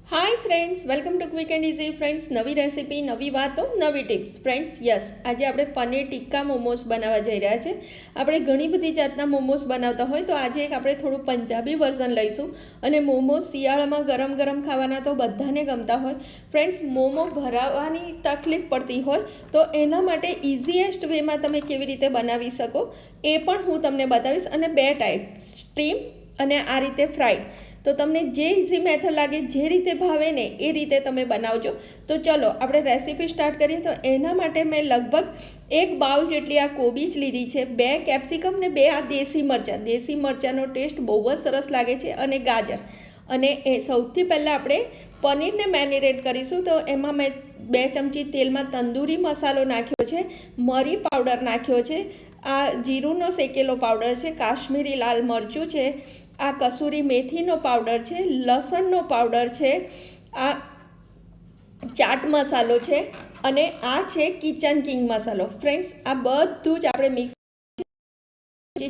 Hi friends, welcome to quick and easy. Friends, नवी recipe, नवी वातो, नवी टिप्स। फ्रेंड्स, यस, आज આપણે પનીર ટિક્કા મોમોસ બનાવવા જઈ રહ્યા છે। આપણે ઘણી બધી જાતના મોમોસ બનાવતા હોય તો આજે એક આપણે થોડું પંજાબી વર્ઝન લઈશું। અને મોમોસ શિયાળામાં ગરમ ગરમ ખાવાના તો બધાને ગમતા હોય। ફ્રેન્ડ્સ, મોમો ભરાવાની તકલીફ પડતી હોય તો એના માટે ઇઝીએસ્ટ વેમાં તમે કેવી રીતે બનાવી શકો એ પણ હું તમને બતાવીશ। અને બે ટાઈપ, સ્ટીમ અને આ રીતે ફ્રાઈડ। તો તમને જે ઇઝી મેથડ લાગે, જે રીતે ભાવે ને એ રીતે તમે બનાવજો। તો ચલો આપણે રેસીપી સ્ટાર્ટ કરીએ। તો એના માટે મેં લગભગ 1 બાઉલ જેટલી આ કોબીજ લીધી છે, 2 કેપ્સિકમ ને 2 આ દેશી મરચાં। દેશી મરચાંનો ટેસ્ટ બહુ જ સરસ લાગે છે, અને ગાજર। અને એ સૌથી પહેલાં આપણે પનીરને મેરિનેટ કરીશું। તો એમાં મેં 2 ચમચી તેલમાં તંદૂરી મસાલો નાખ્યો છે, મરી પાવડર નાખ્યો છે, આ જીરુંનો શેકેલો પાવડર છે, કાશ્મીરી લાલ મરચું છે, આ કસૂરી મેથીનો પાવડર છે, લસણનો પાવડર છે, આ ચાટ મસાલો છે, અને આ છે કિચન કિંગ મસાલો। ફ્રેન્ડ્સ, આ બધું જ આપણે મિક્સ,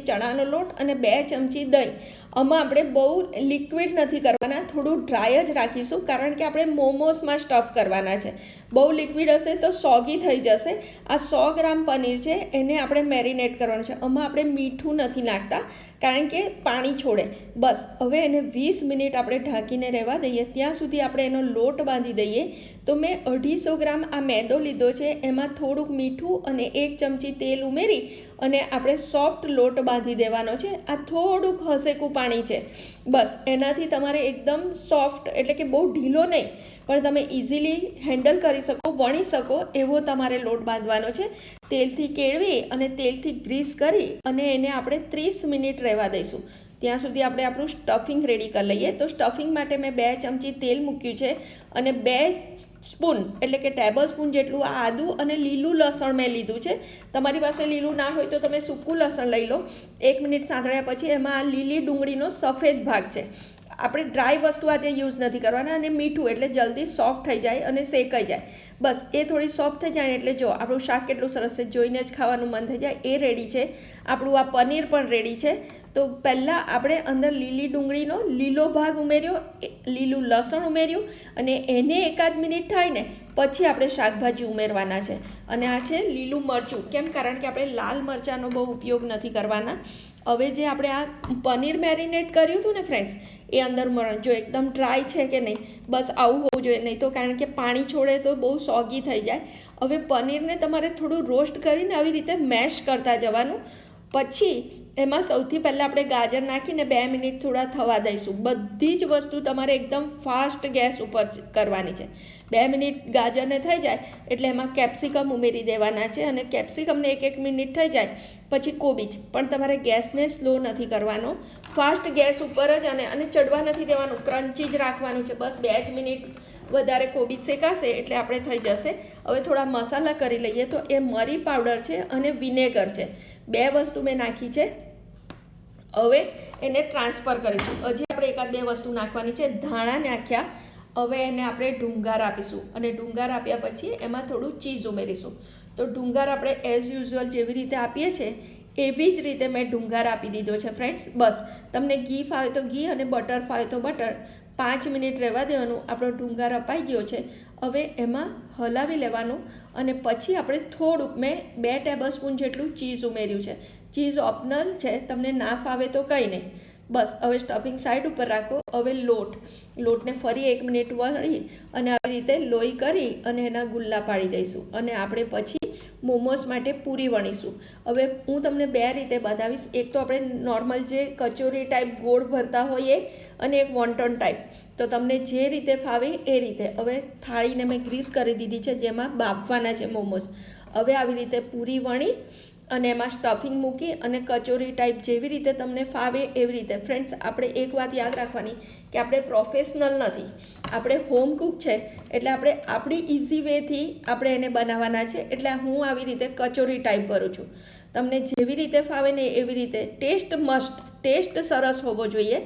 ચણાનો લોટ અને 2 ચમચી દહીં। આમાં આપણે બહુ લિક્વિડ નથી કરવાના, થોડું ડ્રાય જ રાખીશું, કારણ કે આપણે મોમોસમાં સ્ટફ કરવાના છે। બહુ લિક્વિડ હશે તો સોગી થઈ જશે। આ 100 ગ્રામ પનીર છે, એને આપણે મેરિનેટ કરવાનું છે। આમાં આપણે મીઠું નથી નાખતા, કારણ કે પાણી છોડે। બસ હવે એને 20 મિનિટ આપણે ઢાંકીને રહેવા દઈએ, ત્યાં સુધી આપણે એનો લોટ બાંધી દઈએ। તો મેં 250 ગ્રામ આ મેદો લીધો છે, એમાં થોડુંક મીઠું અને 1 ચમચી તેલ ઉમેરી અને આપણે સોફ્ટ લોટ બાંધી દેવાનો છે। આ થોડુંક હસેકું પાણી છે, બસ એનાથી તમારે એકદમ સોફ્ટ, એટલે કે બહુ ઢીલો નહીં, પણ તમે ઇઝીલી હેન્ડલ કરી શકો, વણી શકો એવો તમારે લોટ બાંધવાનો છે। તેલથી કેળવી અને તેલથી ગ્રીસ કરી અને એને આપણે 30 મિનિટ રહેવા દઈશું। ત્યાં સુધી આપણે આપણું સ્ટફિંગ રેડી કરી લઈએ। તો સ્ટફિંગ માટે મેં 2 ચમચી તેલ મૂક્યું છે, અને 2 સ્પૂન એટલે કે ટેબલ સ્પૂન જેટલું આ આદું અને લીલું લસણ મેં લીધું છે। તમારી પાસે લીલું ના હોય તો તમે સૂકું લસણ લઈ લો। 1 મિનિટ સાંતળ્યા પછી એમાં લીલી ડુંગળીનો સફેદ ભાગ છે। આપણે ડ્રાય વસ્તુ આજે યુઝ નથી કરવાના। અને મીઠું, એટલે જલ્દી સોફ્ટ થઈ જાય અને શેકાઈ જાય। બસ એ થોડી સોફ્ટ થઈ જાય એટલે જો આપણું શાક કેટલું સરસ છે, જોઈને જ ખાવાનું મન થઈ જાય, એ રેડી છે। આપણું આ પનીર પણ રેડી છે। તો પહેલાં આપણે અંદર લીલી ડુંગળીનો લીલો ભાગ ઉમેર્યો, લીલું લસણ ઉમેર્યું, અને એને 1 મિનિટ થાય ને પછી આપણે શાકભાજી ઉમેરવાના છે। અને આ છે લીલું મરચું, કેમ? કારણ કે આપણે લાલ મરચાંનો બહુ ઉપયોગ નથી કરવાના। હવે જે આપણે આ પનીર મેરિનેટ કર્યું હતું ને ફ્રેન્ડ્સ, એ અંદર જો એકદમ ડ્રાય છે કે નહીં, બસ આવું હોવું જોઈએ, નહીં તો કારણ કે પાણી છોડે તો બહુ સોગી થઈ જાય। હવે પનીરને તમારે થોડું રોસ્ટ કરીને આવી રીતે મેશ કરતા જવાનું। પછી એમાં સૌથી પહેલાં આપણે ગાજર નાખીને 2 મિનિટ થોડા થવા દઈશું। બધી જ વસ્તુ તમારે એકદમ ફાસ્ટ ગેસ ઉપર કરવાની છે। 2 મિનિટ ગાજરને થઈ જાય એટલે એમાં કેપ્સિકમ ઉમેરી દેવાના છે, અને કેપ્સિકમને 1 મિનિટ થઈ જાય પછી કોબીજ। પણ તમારે ગેસને સ્લો નથી કરવાનો, ફાસ્ટ ગેસ ઉપર જ, અને ચડવા નથી દેવાનું, ક્રન્ચી જ રાખવાનું છે। બસ 2 જ મિનિટ વધારે કોબીજ શેકાશે એટલે આપણે થઈ જશે। હવે થોડા મસાલા કરી લઈએ। તો એ મરી પાવડર છે અને વિનેગર છે, 2 વસ્તુ મેં નાખી છે। હવે એને ટ્રાન્સફર કરીશું। હજી આપણે 1-2 વસ્તુ નાખવાની છે। ધાણા નાખ્યા। હવે એને આપણે ડુંગર આપીશું, અને ડુંગર આપ્યા પછી એમાં થોડું ચીઝ ઉમેરીશું। તો ડુંગર આપણે એઝ યુઝ્યુઅલ જેવી રીતે આપીએ છીએ એવી જ રીતે મેં ડુંગર આપી દીધો છે ફ્રેન્ડ્સ। બસ તમને ઘી ફાવે તો ઘી અને બટર ફાવે તો બટર, 5 મિનિટ રહેવા દેવાનું। આપણો ડુંગર અપાઈ ગયો છે। હવે એમાં હલાવી લેવાનું, અને પછી આપણે થોડુંક, મેં 2 ટેબલ સ્પૂન જેટલું ચીઝ ઉમેર્યું છે। ચીઝ ઓપ્શનલ છે, તમને ના ફાવે તો કંઈ નહીં। બસ હવે સ્ટફિંગ સાઈડ ઉપર રાખો। હવે લોટને ફરી 1 મિનિટ વળી અને આવી રીતે લોહી કરી અને એના ગુલ્લા પાડી દઈશું, અને આપણે પછી મોમોસ માટે પૂરી વણીશું। હવે હું તમને 2 રીતે બતાવીશ। એક તો આપણે નોર્મલ જે કચોરી ટાઈપ ગોળ ભરતા હોઈએ, અને એક વોન્ટન ટાઈપ। તો તમને જે રીતે ફાવે એ રીતે। હવે થાળીને મેં ગ્રીસ કરી દીધી છે, જેમાં બાફવાના છે મોમોસ। હવે આવી રીતે પૂરી વણી અને એમાં સ્ટફિંગ મૂકી અને કચોરી ટાઈપ જેવી રીતે તમને ફાવે એવી રીતે। ફ્રેન્ડ્સ, આપણે એક વાત યાદ રાખવાની કે આપણે પ્રોફેશનલ નથી, આપણે હોમ કુક છે, એટલે આપણે આપણી ઇઝી વેથી આપણે એને બનાવવાના છે। એટલે હું આવી રીતે કચોરી ટાઈપ ભરું છું। તમને જેવી રીતે ફાવે ને એવી રીતે। ટેસ્ટ સરસ હોવો જોઈએ।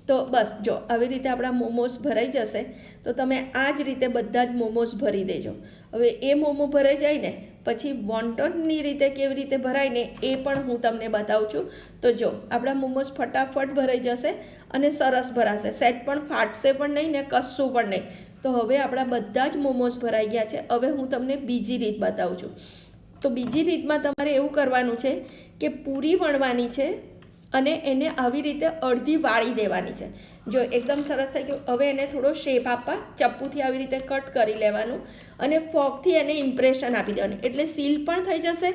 તો બસ જો આવી રીતે આપણા મોમોસ ભરાઈ જશે, તો તમે આ જ રીતે બધા જ મોમોસ ભરી દેજો। હવે એ મોમો ભરાઈ જાય ને પછી વોન્ટનની રીતે કેવી રીતે ભરાય ને એ પણ હું તમને બતાવું છું। તો જો આપણા મોમોસ ફટાફટ ભરાઈ જશે, અને સરસ ભરાશે, સેજ પણ ફાટશે પણ નહીં ને કશું પણ નહીં. તો હવે આપણા બધા જ મોમોસ ભરાઈ ગયા છે. હવે હું તમને બીજી રીત બતાવું છું. તો બીજી રીતમાં તમારે એવું કરવાનું છે કે પૂરી વણવાની છે અને એને આવી રીતે અડધી વાળી દેવાની છે. જો એકદમ સરસ થઈ ગયું. હવે એને થોડો શેપ આપવા ચપ્પુથી આવી રીતે કટ કરી લેવાનું અને ફોકથી એને ઇમ્પ્રેશન આપી દેવાની, એટલે સીલ પણ થઈ જશે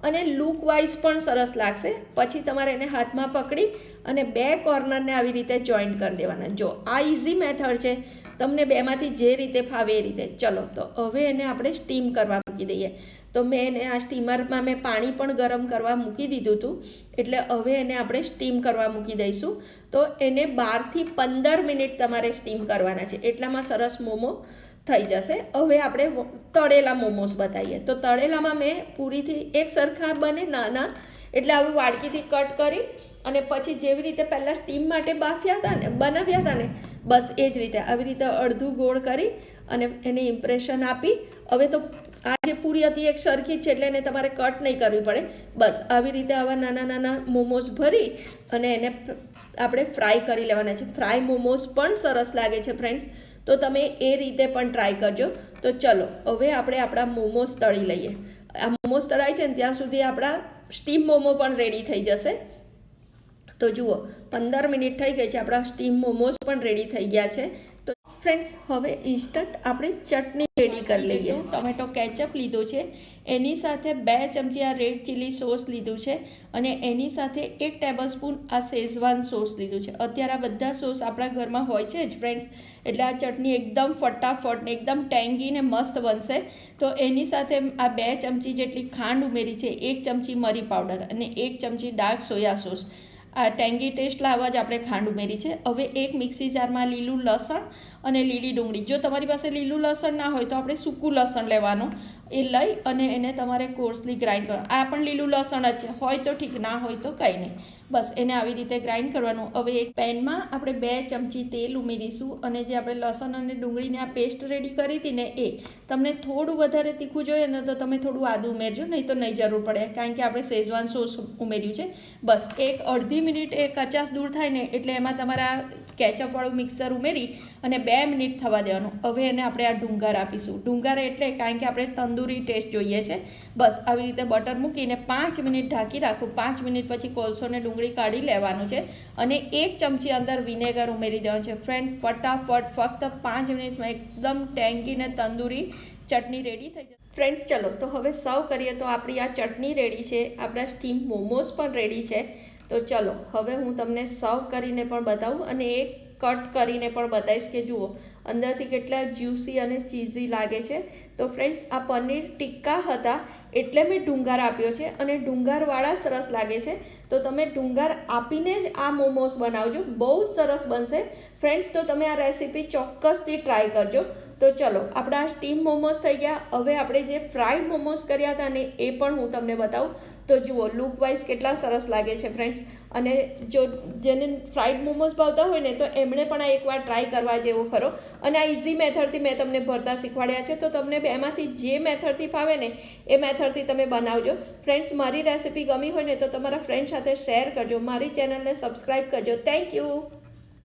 અને લુક વાઇઝ પણ સરસ લાગશે. પછી તમારે એને હાથમાં પકડી અને બે કોર્નરને આવી રીતે જોઈન્ટ કરી દેવાના. જો આ ઇઝી મેથડ છે, તમને બેમાંથી જે રીતે ફાવે એ રીતે. ચલો તો હવે એને આપણે સ્ટીમ કરવા મૂકી દઈએ. તો મેં એને આ સ્ટીમરમાં મેં પાણી પણ ગરમ કરવા મૂકી દીધું હતું, એટલે હવે એને આપણે સ્ટીમ કરવા મૂકી દઈશું. તો એને 12 થી 15 મિનિટ તમારે સ્ટીમ કરવાના છે, એટલામાં સરસ મોમો થઈ જશે. હવે આપણે તળેલા મોમોસ બતાવીએ. તો તળેલામાં મેં પૂરીથી એક સરખા બને નાના, એટલે આવી વાડકીથી કટ કરી અને પછી જેવી રીતે પહેલાં સ્ટીમ માટે બનાવ્યા હતા ને બસ એ જ રીતે આવી રીતે અડધું ગોળ કરી અને એને ઇમ્પ્રેશન આપી. હવે તો આ જે પૂરી હતી એક સરખી છે, એટલે એને તમારે કટ નહીં કરવી પડે. બસ આવી રીતે આવા નાના નાના મોમોસ ભરી અને એને આપણે ફ્રાય કરી લેવાના છે. ફ્રાય મોમોસ પણ સરસ લાગે છે ફ્રેન્ડ્સ, તો તમે એ રીતે પણ ટ્રાય કરજો. તો ચલો હવે આપણે આપણા મોમોસ તળી લઈએ. આ મોમોસ તળાય છે ને ત્યાં સુધી આપણા સ્ટીમ મોમો પણ રેડી થઈ જશે. તો જુઓ 15 મિનિટ થઈ ગઈ છે, આપણા સ્ટીમ મોમોસ પણ રેડી થઈ ગયા છે. તો ફ્રેન્ડ્સ હવે ઇન્સ્ટન્ટ આપણે ચટણી રેડી કરી લઈએ. ટોમેટો કેચઅપ લીધું છે, એની સાથે 2 ચમચી આ રેડ ચીલી સોસ લીધું છે અને એની સાથે 1 ટેબલસ્પૂન આ શેઝવાન સોસ લીધું છે. અત્યારે આ બધા સોસ આપણા ઘરમાં હોય છે જ ફ્રેન્ડ્સ, એટલે આ ચટણી એકદમ ફટાફટ ને એકદમ ટેંગી ને મસ્ત બનશે. તો એની સાથે આ 2 ચમચી જેટલી ખાંડ ઉમેરી છે, 1 ચમચી મરી પાવડર અને 1 ચમચી ડાર્ક સોયા સોસ. આ ટેંગી ટેસ્ટ લાવવા જ આપણે ખાંડ ઉમેરી છે. હવે એક મિક્સી જારમાં લીલું લસણ અને લીલી ડુંગળી, જો તમારી પાસે લીલું લસણ ના હોય તો આપણે સૂકું લસણ લેવાનું, એ લઈ અને એને તમારે કોર્સલી ગ્રાઇન્ડ કરવાનું. આ પણ લીલું લસણ જ છે, હોય તો ઠીક, ના હોય તો કંઈ નહીં. બસ એને આવી રીતે ગ્રાઇન્ડ કરવાનું. હવે એક પેનમાં આપણે 2 ચમચી તેલ ઉમેરીશું અને જે આપણે લસણ અને ડુંગળીને આ પેસ્ટ રેડી કરી હતી ને એ. તમને થોડું વધારે તીખું જોઈએ ને તો તમે થોડું આદું ઉમેરજો, નહીં તો નહીં જરૂર પડે, કારણ કે આપણે શેઝવાન સોસ ઉમેર્યું છે. બસ એક અડધી મિનિટ એ કચાશ દૂર થાય ને એટલે એમાં તમારા કેચઅપવાળું મિક્સર ઉમેરી અને 2 મિનિટ થવા દેવાનું. હવે એને આપણે આ ડુંગર આપીશું. ડુંગર એટલે કારણ કે આપણે તંદૂરી ટેસ્ટ જોઈએ છે. બસ આવી રીતે બટર મૂકીને 5 મિનિટ ઢાંકી રાખું. 5 મિનિટ પછી કોલસોને ડુંગળી કાઢી લેવાનું છે અને 1 ચમચી અંદર વિનેગર ઉમેરી દેવાનું છે. ફ્રેન્ડ ફટાફટ ફક્ત 5 મિનિટમાં એકદમ ટેંગી ને તંદૂરી ચટણી રેડી થઈ જશે. ફ્રેન્ડ ચલો તો હવે સર્વ કરીએ. તો આપણી આ ચટણી રેડી છે, આપણા સ્ટીમ મોમોસ પણ રેડી છે. તો ચલો હવે હું તમને સર્વ કરીને પણ બતાવું અને એક કટ કરીને પણ બતાવીશ કે જુઓ અંદરથી કેટલા જ્યુસી અને ચીઝી લાગે છે. તો ફ્રેન્ડ્સ આ પનીર ટિક્કા હતા એટલે મેં ડુંગર આપ્યો છે અને ડુંગરવાળા સરસ લાગે છે. તો તમે ડુંગર આપીને જ આ મોમોસ બનાવજો, બહુ જ સરસ બનશે ફ્રેન્ડ્સ. તો તમે આ રેસીપી ચોક્કસથી ટ્રાય કરજો. તો ચલો આપણા આ સ્ટીમ મોમોસ થઈ ગયા. હવે આપણે જે ફ્રાઈડ મોમોસ કર્યા હતા ને એ પણ હું તમને બતાવું. તો જુઓ લુક વાઇઝ કેટલા સરસ લાગે છે ફ્રેન્ડ્સ. અને જો જેને ફ્રાઈડ મોમોસ ભાવતા હોય ને તો એમણે પણ આ એકવાર ટ્રાય કરવા જેવો ખરો. અને આ ઇઝી મેથડથી મેં તમને ભરતા શીખવાડ્યા છે. તો તમને બેમાંથી જે મેથડથી ફાવે ને એ મેથડથી તમે બનાવજો ફ્રેન્ડ્સ. મારી રેસીપી ગમી હોય ને તો તમારા ફ્રેન્ડ સાથે શેર કરજો, મારી ચેનલને સબસ્ક્રાઈબ કરજો. Thank you.